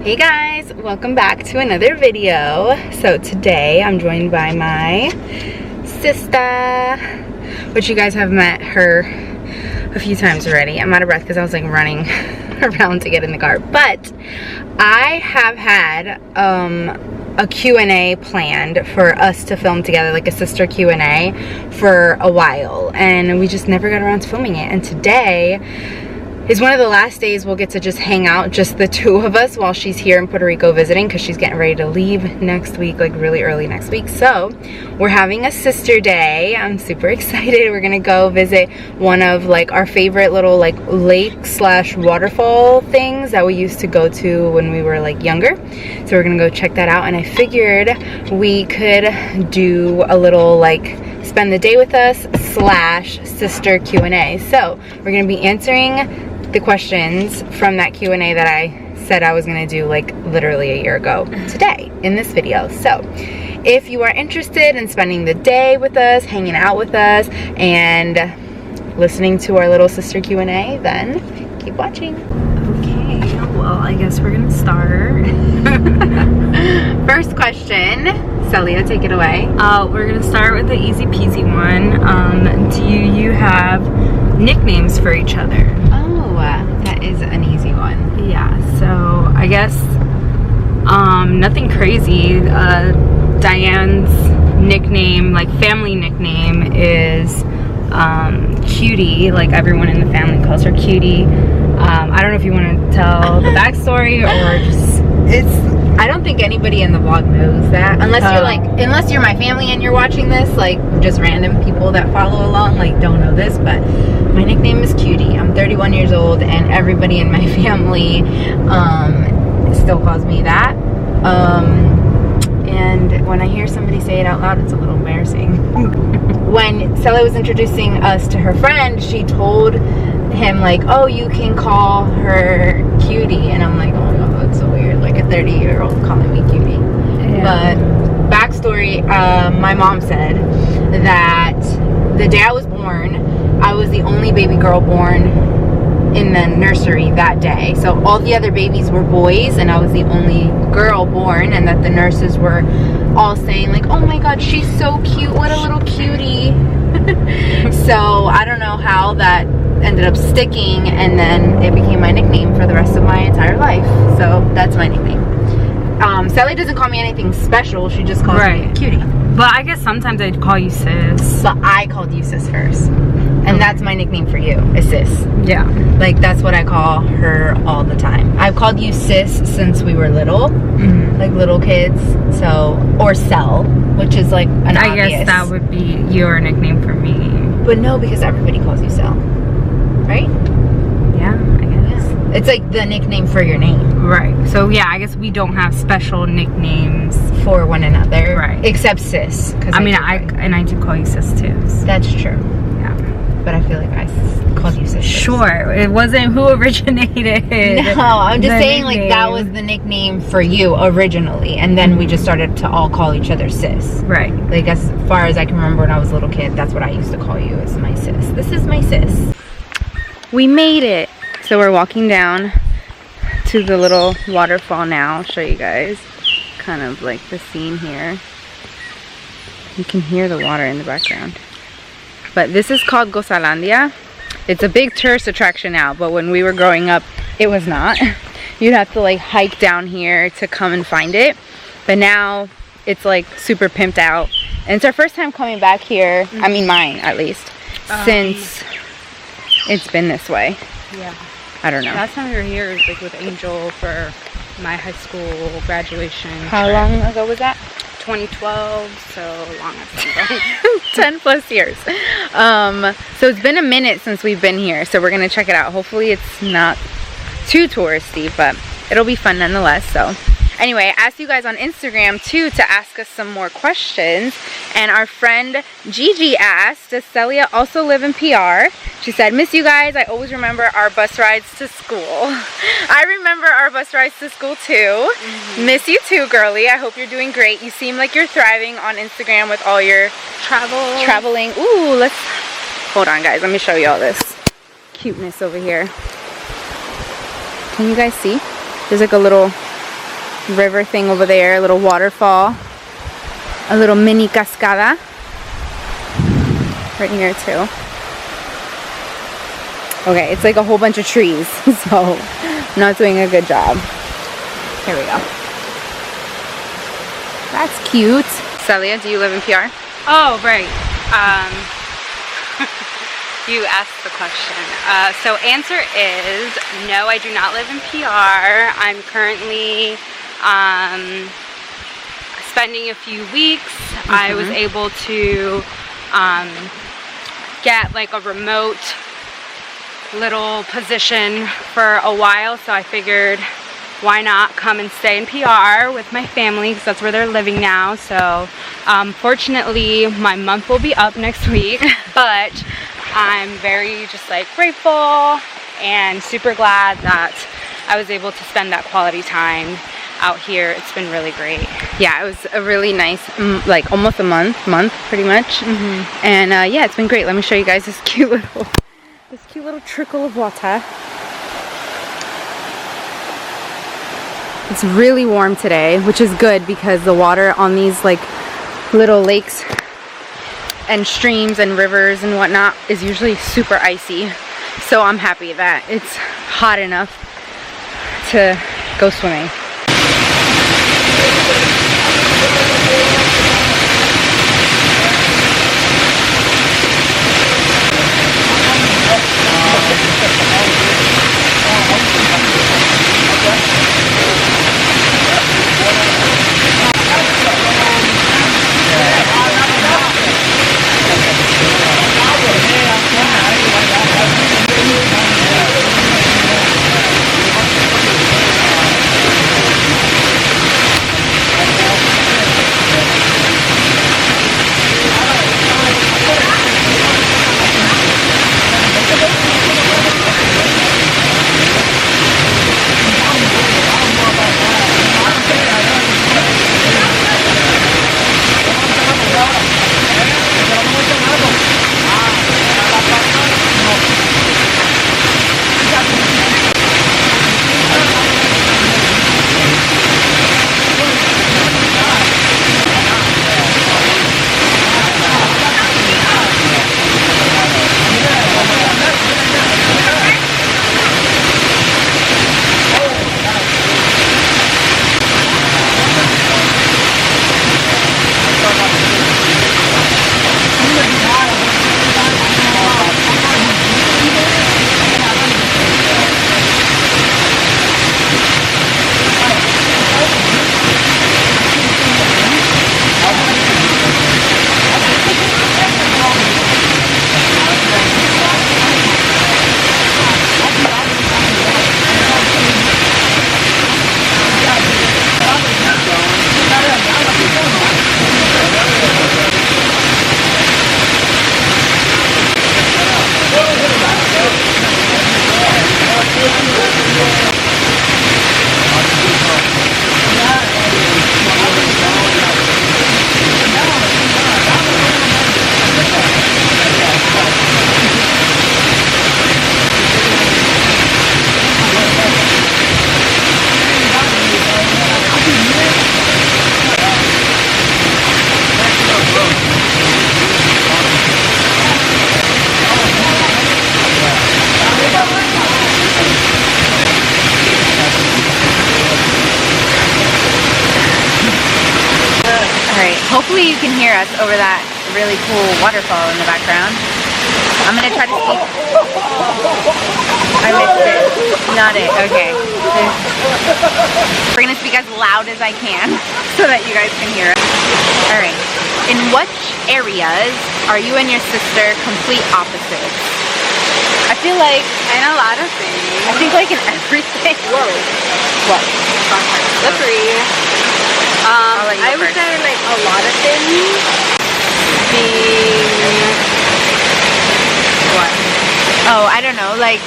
Hey guys, welcome back to another video. So today I'm joined by my sister, which you guys have met her a few times already. I'm out of breath because I was like running around to get in the car, but I have had a Q&A planned for us to film together, like a sister Q&A for a while, and we just never got around to filming it. And today is one of the last days we'll get to just hang out, just the two of us, while she's here in Puerto Rico visiting, because she's getting ready to leave next week, like really early next week. So we're having a sister day. I'm super excited. We're gonna go visit one of like our favorite little like lake slash waterfall things that we used to go to when we were like younger. So we're gonna go check that out, and I figured we could do a little like spend the day with us slash sister Q&A. So we're gonna be answering the questions from that Q&A that I said I was gonna do like literally a year ago today in this video. So if you are interested in spending the day with us, hanging out with us, and listening to our little sister Q&A, then keep watching. Okay, well, I guess we're gonna start. First question, Celia, take it away. We're gonna start with the easy peasy one. Do you have nicknames for each other? That is an easy one. Yeah, so I guess nothing crazy. Diane's nickname, like family nickname, is Cutie. Like everyone in the family calls her Cutie. I don't know if you want to tell the backstory or just... I don't think anybody in the vlog knows that, unless you're my family and you're watching this, like just random people that follow along like don't know this, but my nickname is Cutie. I'm 31 years old and everybody in my family still calls me that. And when I hear somebody say it out loud, it's a little embarrassing. When Celia was introducing us to her friend, she told him like, oh, you can call her Cutie, and I'm like, oh my god, that's so weird, like a 30-year-old calling me Cutie. Yeah. But backstory, my mom said that the day I was born, I was the only baby girl born in the nursery that day. So all the other babies were boys and I was the only girl born, and that the nurses were all saying like, oh my god, she's so cute, what a little cutie. So I don't know how that ended up sticking, and then it became my nickname for the rest of my entire life. So that's my nickname. Sally doesn't call me anything special, she just calls me Cutie. But I guess sometimes I'd call you sis. But I called you sis first, and that's my nickname for you, is sis. Yeah, like that's what I call her all the time. I've called you sis since we were little, like little kids. So, or Cell, which is like an obvious. I guess that would be your nickname for me. But no, because everybody calls you Cell, right? Yeah, I guess. Yeah. It's like the nickname for your name. Right. So yeah, I guess we don't have special nicknames for one another. Right. Except sis. I mean, I do call you sis too. So. That's true. Yeah. But I feel like I called you sis. Sure. It wasn't who originated. No, I'm just saying nickname. Like that was the nickname for you originally, and then we just started to all call each other sis. Right. Like as far as I can remember when I was a little kid, that's what I used to call you, as my sis. This is my sis. We made it. So we're walking down to the little waterfall now. I'll show you guys kind of like the scene here. You can hear the water in the background. But this is called Gozalandia. It's a big tourist attraction now, but when we were growing up, it was not. You'd have to like hike down here to come and find it. But now it's like super pimped out. And it's our first time coming back here. I mean mine at least. Since it's been this way. Yeah. I don't know. Last time we were here was like with Angel for my high school graduation. How long ago was that? 2012, so long ago. 10 plus years. So it's been a minute since we've been here, so we're gonna check it out. Hopefully it's not too touristy, but it'll be fun nonetheless. So anyway, I asked you guys on Instagram too to ask us some more questions, and our friend Gigi asked, does Celia also live in PR? She said, miss you guys, I always remember our bus rides to school. I remember our bus rides to school too. Miss you too, girly. I hope you're doing great. You seem like you're thriving on Instagram with all your traveling. Ooh, let's hold on guys, let me show you all this cuteness over here. Can you guys see? There's like a little river thing over there, a little waterfall, a little mini cascada right here too. Okay, it's like a whole bunch of trees, so I'm not doing a good job. Here we go. That's cute. Celia, do you live in PR? Oh, right. You asked the question. So answer is no, I do not live in PR. I'm currently spending a few weeks. I was able to get like a remote little position for a while, so I figured why not come and stay in PR with my family, because that's where they're living now. So fortunately my month will be up next week, but I'm very just like grateful and super glad that I was able to spend that quality time out here. It's been really great. Yeah, it was a really nice, like almost a month pretty much. And yeah, it's been great. Let me show you guys this cute little trickle of water. It's really warm today, which is good because the water on these like little lakes and streams and rivers and whatnot is usually super icy. So I'm happy that it's hot enough to go swimming. Hopefully you can hear us over that really cool waterfall in the background. I'm gonna try to speak. I missed it. Not it. Okay. We're gonna speak as loud as I can so that you guys can hear us. Alright. In which areas are you and your sister complete opposites? I feel like in a lot of things. I think like in everything. Whoa. What? Slippery. I would say like a lot of things being what? Oh, I don't know, like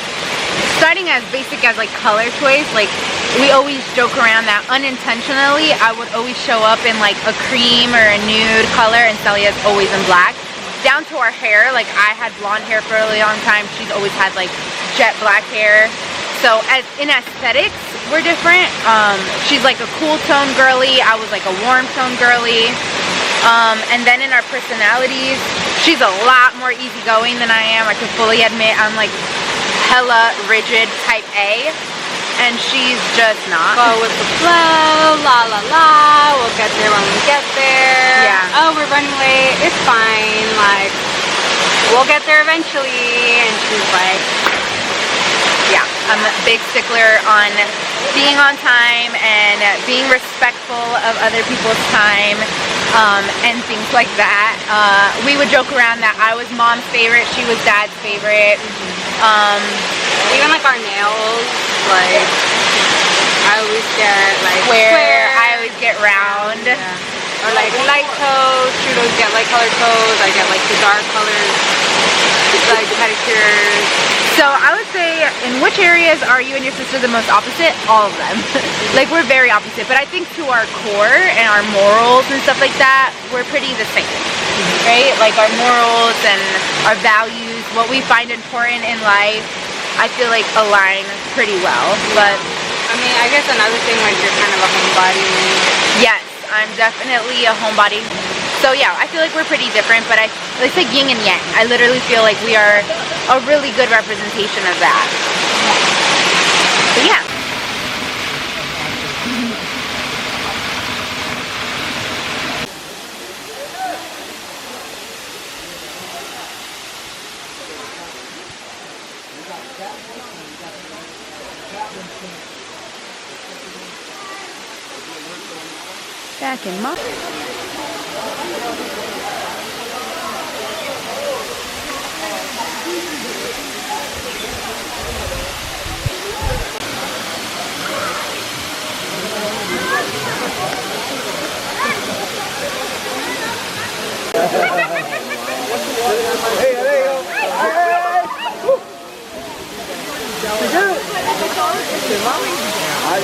starting as basic as like color choice. Like we always joke around that unintentionally I would always show up in like a cream or a nude color and Celia's always in black. Down to our hair, like I had blonde hair for a really long time, she's always had like jet black hair. So as in aesthetics, we're different. She's like a cool tone girly. I was like a warm tone girly. And then in our personalities, she's a lot more easygoing than I am. I can fully admit I'm like hella rigid type A, and she's just not. Go with the flow, la la la, we'll get there when we get there. Yeah. Oh, we're running late, it's fine, like, we'll get there eventually. And she's like, yeah, I'm a big stickler on being on time and being respectful of other people's time, and things like that. We would joke around that I was mom's favorite, she was dad's favorite. even like our nails, like, I always get like square, I always get round. Yeah. Or like light toes, she would always get light colored toes, I get like the dark colors, like pedicures. So I would say, in which areas are you and your sister the most opposite? All of them. Like, we're very opposite, but I think to our core and our morals and stuff like that, we're pretty the same, right? Like our morals and our values, what we find important in life, I feel like align pretty well. But I mean, I guess another thing, like, you're kind of a homebody. yes, I'm definitely a homebody. So yeah, I feel like we're pretty different, but it's like yin and yang. I literally feel like we are a really good representation of that. So yeah. Back in my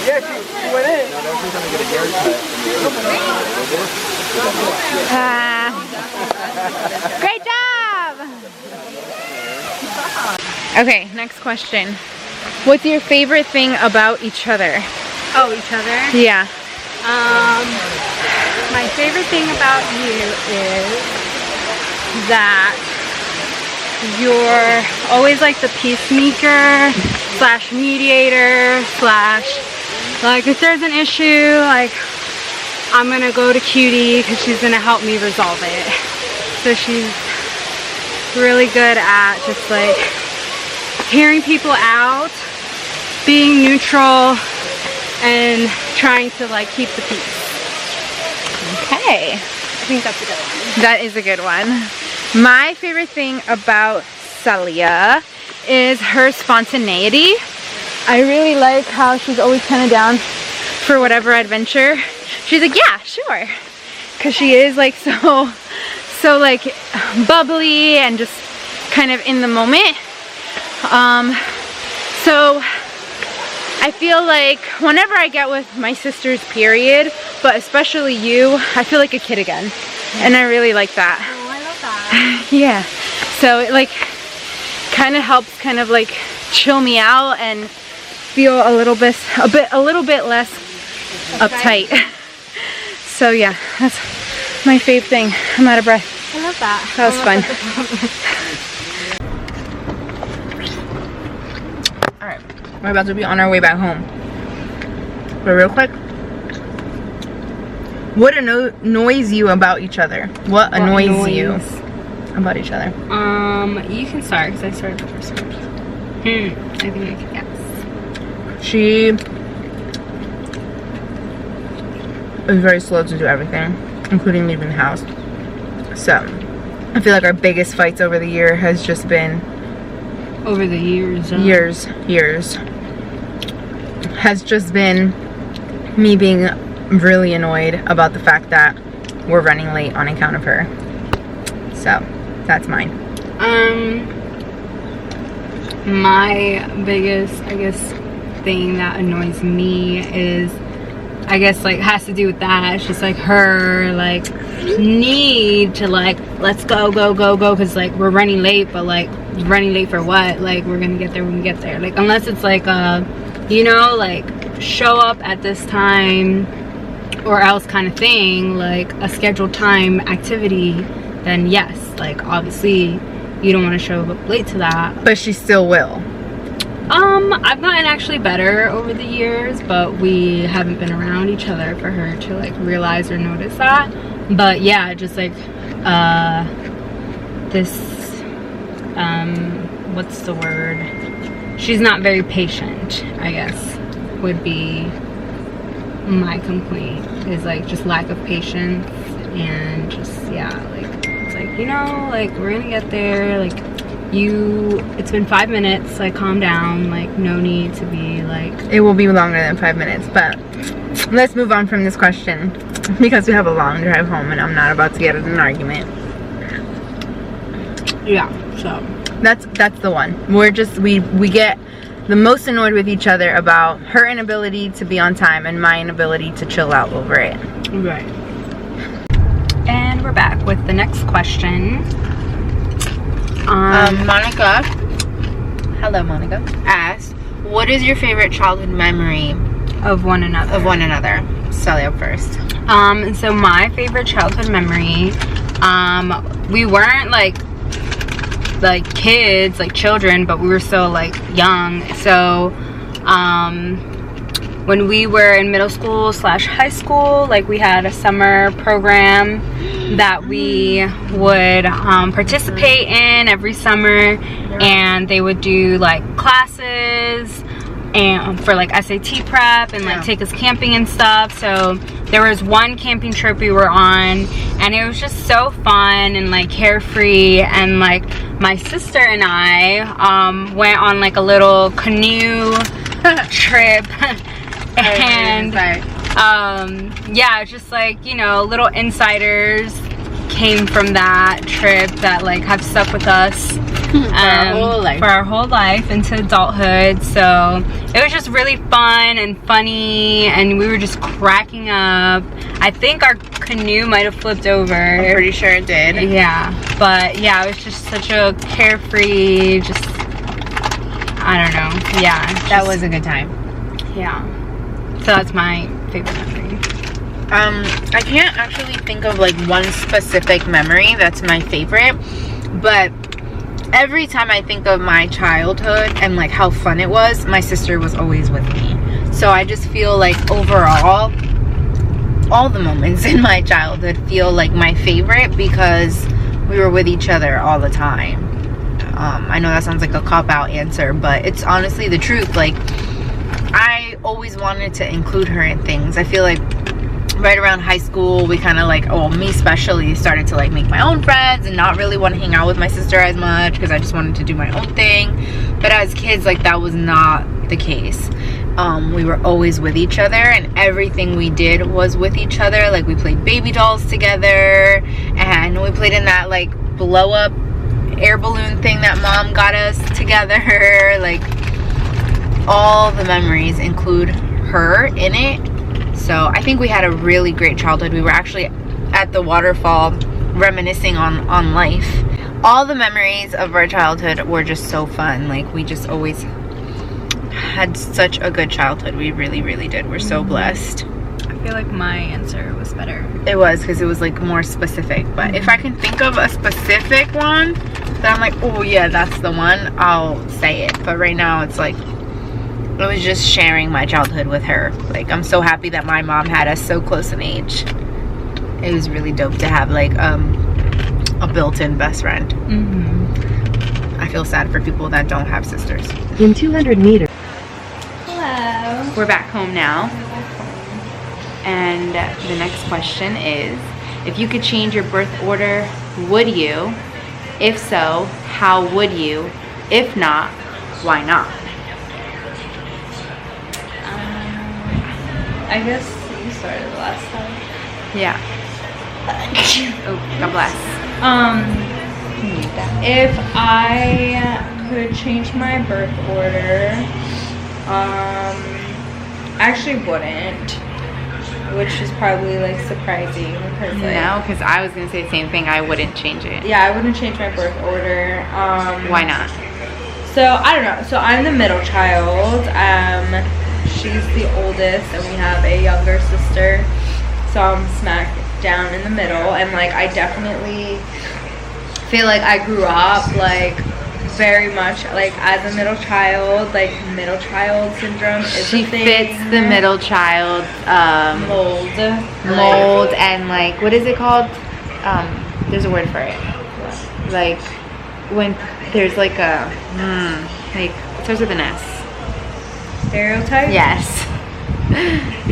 yeah, she went in. Great job! Okay, next question. What's your favorite thing about each other? Oh, each other? Yeah. My favorite thing about you is that you're always like the peacemaker slash mediator slash, like, if there's an issue, like, I'm gonna go to Cutie because she's gonna help me resolve it. So she's really good at just like hearing people out, being neutral, and trying to like keep the peace. Okay. I think that's a good one. That is a good one. My favorite thing about Celia is her spontaneity. I really like how she's always kind of down for whatever adventure. She's like, yeah, sure. Because she is like so like bubbly and just kind of in the moment. So I feel like whenever I get with my sisters, period, but especially you, I feel like a kid again. And I really like that. Oh, I love that. Yeah. So it like kind of helps kind of like chill me out and feel a little bit less uptight. So yeah, that's my fave thing. I'm out of breath. I love that. That was fun. Alright, we're about to be on our way back home. But real quick, what annoys you about each other? What annoys you about each other? You can start because I started the first one. I think I can guess. She is very slow to do everything, including leaving the house. So I feel like our biggest fights over the year has just been Over the years. years has just been me being really annoyed about the fact that we're running late on account of her. So that's mine. My biggest, I guess, thing that annoys me is, I guess, like, has to do with that. It's just like her like need to like, let's go because like we're running late, but like running late for what? Like, we're gonna get there when we get there. Like, unless it's like you know, like show up at this time or else kind of thing, like a scheduled time activity, then yes, like obviously you don't want to show up late to that. But she still will. I've gotten actually better over the years, but we haven't been around each other for her to like realize or notice that. But yeah, just like this what's the word, she's not very patient, I guess would be my complaint, is like just lack of patience. And just, yeah, like it's like, you know, like we're gonna get there, like it's been 5 minutes, like calm down, like no need to be like, it will be longer than 5 minutes. But let's move on from this question because we have a long drive home and I'm not about to get in an argument. yeah, so that's the one. We're just we get the most annoyed with each other about her inability to be on time and my inability to chill out over it. right. And we're back with the next question. Monica, hello Monica, asked, what is your favorite childhood memory of one another? Sally up first. So my favorite childhood memory, we weren't like kids, like children, but we were still like young. So when we were in middle school / high school, like we had a summer program that we would participate in every summer, and they would do like classes and for like SAT prep and like take us camping and stuff. So there was one camping trip we were on, and it was just so fun and like carefree. And like my sister and I went on like a little canoe trip. And yeah, just like, you know, little insiders came from that trip that like have stuck with us for our whole life into adulthood. So it was just really fun and funny, and we were just cracking up. I think our canoe might have flipped over. I'm pretty sure it did. Yeah, but yeah, it was just such a carefree, just, I don't know, yeah, that was a good time. Yeah, so that's my favorite memory. I can't actually think of like one specific memory that's my favorite, but every time I think of my childhood and like how fun it was, my sister was always with me. So I just feel like overall, all the moments in my childhood feel like my favorite because we were with each other all the time. I know that sounds like a cop-out answer, but it's honestly the truth. Like, I always wanted to include her in things. I feel like right around high school, we kind of like, oh, me especially, started to like make my own friends and not really want to hang out with my sister as much because I just wanted to do my own thing. But as kids, like, that was not the case. We were always with each other, and everything we did was with each other. Like, we played baby dolls together, and we played in that like blow up air balloon thing that mom got us together. Like, all the memories include her in it. So I think we had a really great childhood. We were actually at the waterfall reminiscing on life. All the memories of our childhood were just so fun. Like, we just always had such a good childhood. We really, really did. We're so blessed. I feel like my answer was better. It was, because it was like more specific. But if I can think of a specific one that I'm like, oh yeah, that's the one, I'll say it. But right now it's like, it was just sharing my childhood with her. Like, I'm so happy that my mom had us so close in age. It was really dope to have like a built-in best friend. I feel sad for people that don't have sisters. In 200 meters. Hello. We're back home now. And the next question is, if you could change your birth order, would you? If so, how would you? If not, why not? I guess you started the last time. Yeah. Oh, God bless. If I could change my birth order, I actually wouldn't. which is probably like surprising because like, no, because I was gonna say the same thing. I wouldn't change it. yeah, I wouldn't change my birth order. Why not? So I don't know. So I'm the middle child. She's the oldest, and we have a younger sister. So I'm smack down in the middle, and like I definitely feel like I grew up like very much like as a middle child. Like middle child syndrome is She a thing. fits the middle child mold, and like, what is it called? There's a word for it. Like when there's like a like it starts with an S. Stereotype? Yes.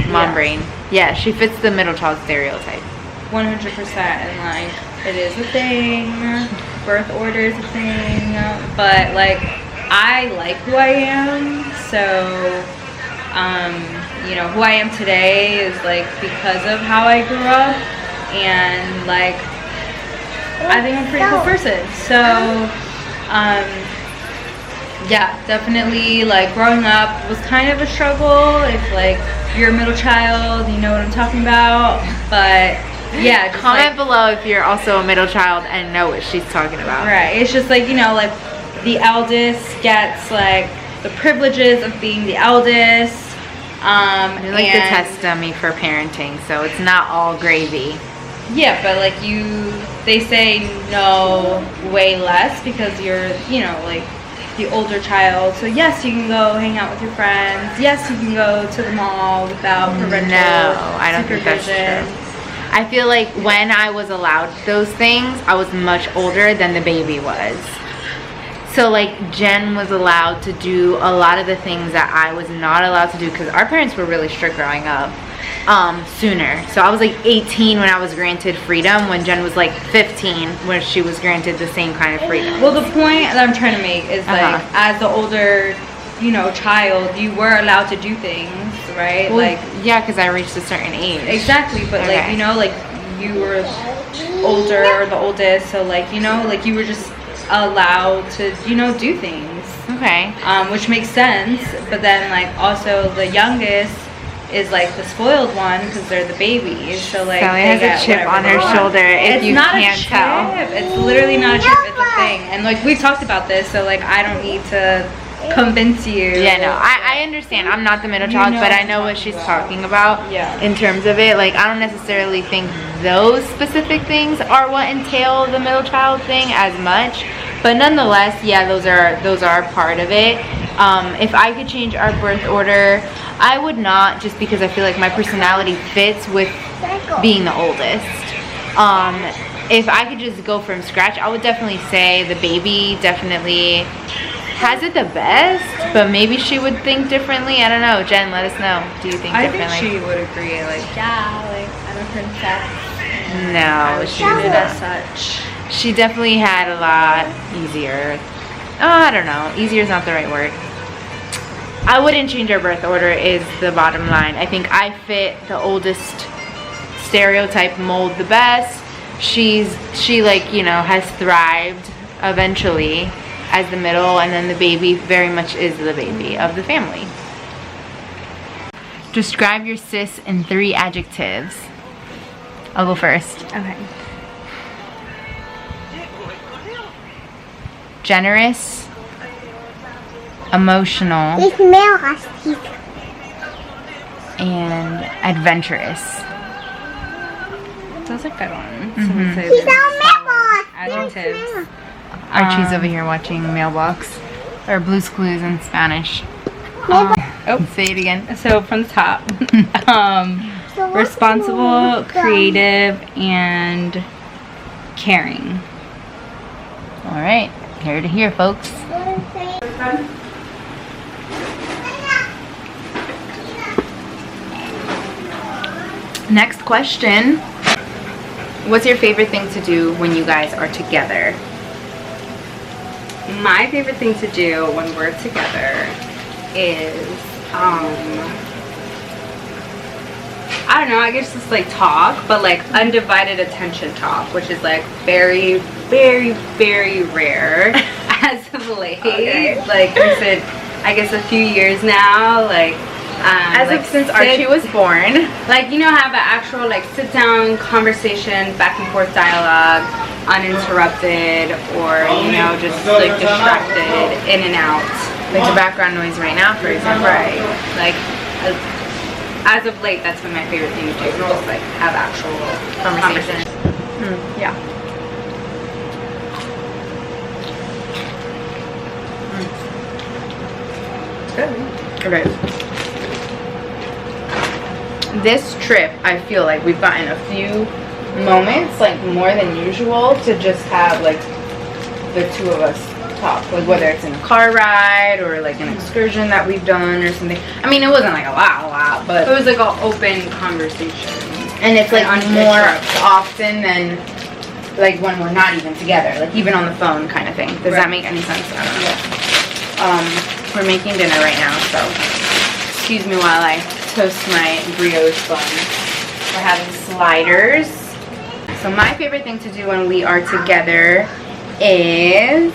Mom brain. Yeah, she fits the middle child stereotype. 100%, and like it is a thing. Birth order is a thing, but like I like who I am. So you know, who I am today is like because of how I grew up, and like I think I'm a pretty cool person. So yeah, definitely like growing up was kind of a struggle. If like you're a middle child, you know what I'm talking about. But yeah, just comment below if you're also a middle child and know what she's talking about. Right, it's just like, you know, like the eldest gets like the privileges of being the eldest. You're like the test dummy for parenting, so it's not all gravy. Yeah, but like they say no way less because you're, you know, like the older child. So yes, you can go hang out with your friends. Yes, you can go to the mall without parental I don't think that's true. I feel like when I was allowed those things, I was much older than the baby was. So like Jen was allowed to do a lot of the things that I was not allowed to do because our parents were really strict growing up. Sooner. So I was like 18 when I was granted freedom, when Jen was like 15 when she was granted the same kind of freedom. Well, the point that I'm trying to make is like as the older, you know, child, you were allowed to do things, right? Well, like yeah, because I reached a certain age. Exactly, but like, you know, like you were older or the oldest, so like, you know, like you were just allowed to, you know, do things. Okay. Which makes sense, but then like also the youngest is like the spoiled one because they're the babies. So like Sally has a chip on her shoulder. If you can't tell, it's literally not a chip. It's a thing. And like we've talked about this, so like I don't need to convince you. Yeah, no, I understand. I'm not the middle child, but I know what she's talking about. Yeah. In terms of it, like I don't necessarily think those specific things are what entail the middle child thing as much, but nonetheless, yeah, those are part of it. If I could change our birth order, I would not, just because I feel like my personality fits with being the oldest. If I could just go from scratch, I would definitely say the baby definitely has it the best, but maybe she would think differently. I don't know. Jen, let us know. Do you think differently? I think she would agree. Like, yeah, like I'm a princess. No, she didn't. As such. She definitely had a lot easier. Oh, I don't know. Easier is not the right word. I wouldn't change her birth order is the bottom line. I think I fit the oldest stereotype mold the best. She like, you know, has thrived eventually as the middle, and then the baby very much is the baby of the family. Describe your sis in 3 adjectives. I'll go first. Okay. Generous, emotional, and adventurous. Those are good ones. Adjectives. Archie's over here watching Mailbox, or Blue's Clues in Spanish. Say it again. So from the top, responsible, creative, and caring. All right, here to hear, folks. Next question. What's your favorite thing to do when you guys are together? My favorite thing to do when we're together is, I don't know, I guess just like talk, but like undivided attention talk, which is like very, very, very rare as of late. Okay. Like, I said, I guess a few years now, like, As like of since Archie was born. Like, you know, have an actual like sit down conversation, back and forth dialogue, uninterrupted, or you know, just like distracted in and out. Like the background noise right now, for example. Right. Like as of late, that's been my favorite thing to do. Just like have actual conversations. Yeah. Okay. This trip, I feel like we've gotten a few moments, like more than usual, to just have like the two of us talk. Like whether it's in a car ride or like an excursion that we've done or something. I mean, it wasn't like a lot, but It was like an open conversation. and it's like more uninterrupted. often than like when we're not even together, like even on the phone kind of thing. Does that make any sense? I don't know. We're making dinner right now, so excuse me while I toast my brioche bun. We're having sliders. So my favorite thing to do when we are together is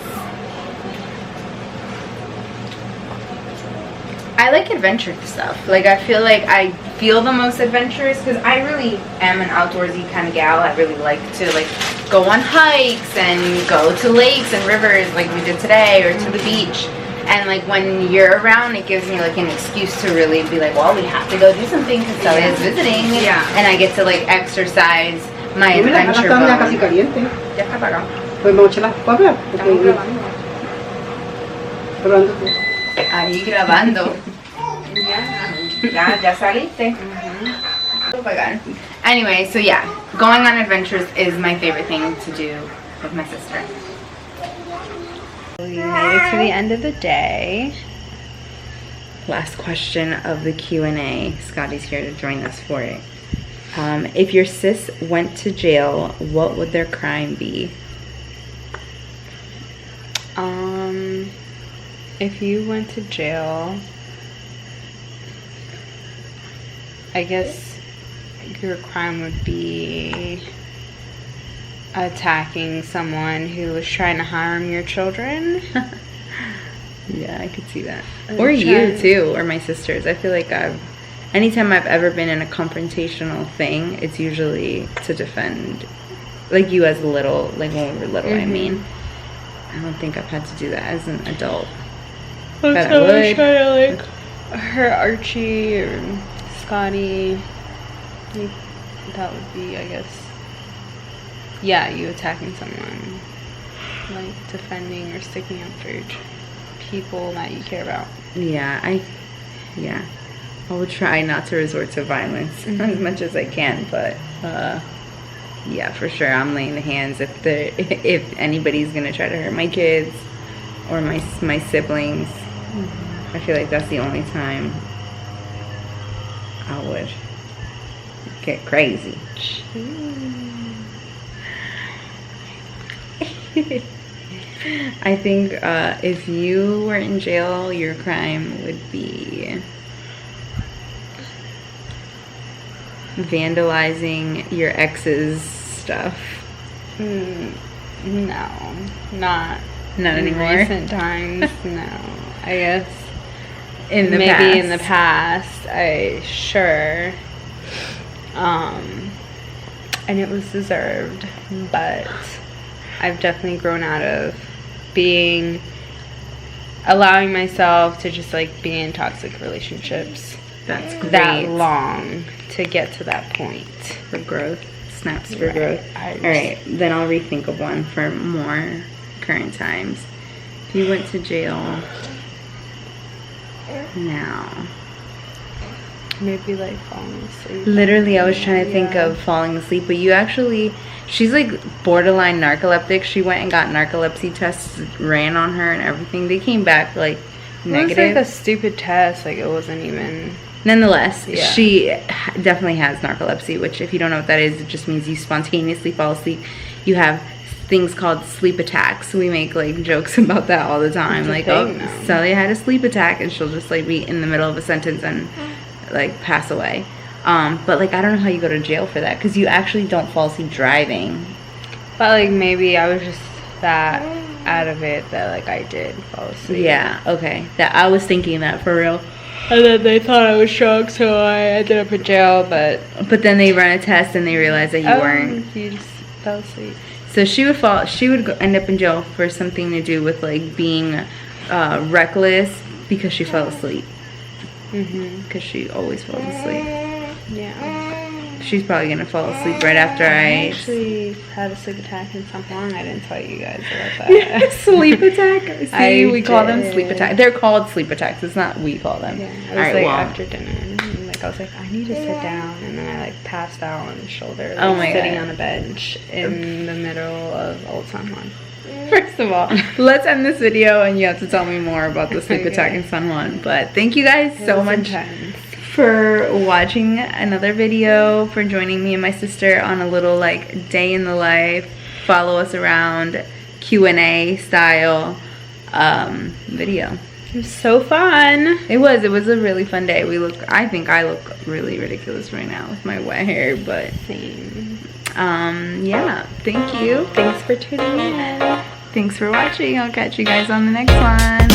I like adventure stuff. Like I feel like I feel the most adventurous because I really am an outdoorsy kind of gal. I really like to like go on hikes and go to lakes and rivers like we did today, or to the beach. And like when you're around, it gives me like an excuse to really be like, well, we have to go do something because Celia's visiting. Yeah. And I get to like exercise my adventure bone. Ya casi caliente. Ya está apagado. Pues vamos a echarla. ¿Puedo hablar? Estamos grabando. Grabando tú. Ahí grabando. Ya saliste. Oh my god. Anyway, so yeah, going on adventures is my favorite thing to do with my sister. We made it to the end of the day. Last question of the Q&A. Scotty's here to join us for it. If your sis went to jail, what would their crime be? If you went to jail, I guess your crime would be attacking someone who was trying to harm your children. Yeah, I could see that. Or you too, or my sisters. I feel like anytime I've ever been in a confrontational thing, it's usually to defend, like you as a little, like when we were little, I mean. I don't think I've had to do that as an adult. But I would. Try to like hurt Archie or Scotty. Like, that would be, I guess. Yeah, you attacking someone, like defending or sticking up for people that you care about. Yeah, I will try not to resort to violence as much as I can, but yeah, for sure, I'm laying the hands if anybody's gonna try to hurt my kids or my siblings. I feel like that's the only time I would get crazy. I think if you were in jail, your crime would be vandalizing your ex's stuff. No, not anymore. Recent times, no. I guess In the maybe past. in the past, and it was deserved, but I've definitely grown out of allowing myself to just like be in toxic relationships. That's great. That long to get to that point. For growth. Snaps for growth. I just- Alright, then I'll rethink of one for more current times. If you went to jail now. Maybe like falling asleep. Literally, I was trying to think of falling asleep, but she's like borderline narcoleptic. She went and got narcolepsy tests, ran on her and everything. They came back like negative. It was like a stupid test, like it wasn't even. Nonetheless, Yeah. she definitely has narcolepsy, which if you don't know what that is, it just means you spontaneously fall asleep. You have things called sleep attacks. We make like jokes about that all the time. Like, oh, Celia had a sleep attack, and she'll just like be in the middle of a sentence and like pass away. But like I don't know how you go to jail for that, because you actually don't fall asleep driving. But like maybe I was just that out of it that like I did fall asleep. Yeah, okay. That I was thinking that for real. And then they thought I was drunk, so I ended up in jail, but then they ran a test and they realized that you weren't. You just fell asleep. So she would end up in jail for something to do with like being reckless because she fell asleep. Because she always falls asleep. Yeah. She's probably gonna fall asleep right after I actually had a sleep attack in San Juan. I didn't tell you guys about that. Sleep attack. See, we call them did. sleep attacks. They're called sleep attacks. It's not we call them. Yeah, I was Alright, like well. after dinner, and like I was like, I need to sit down, and then I like passed out on the shoulder, like, Oh my sitting God. on a bench in the middle of Old San Juan. First of all, let's end this video and you have to tell me more about the sleep Okay. attack in San Juan. But thank you guys It so was much intense. for watching another video, for joining me and my sister on a little like day in the life, follow us around Q&A style video. It was so fun. It was a really fun day. I think I look really ridiculous right now with my wet hair, but Same. yeah, thank you. Thanks for tuning in. Thanks for watching. I'll catch you guys on the next one.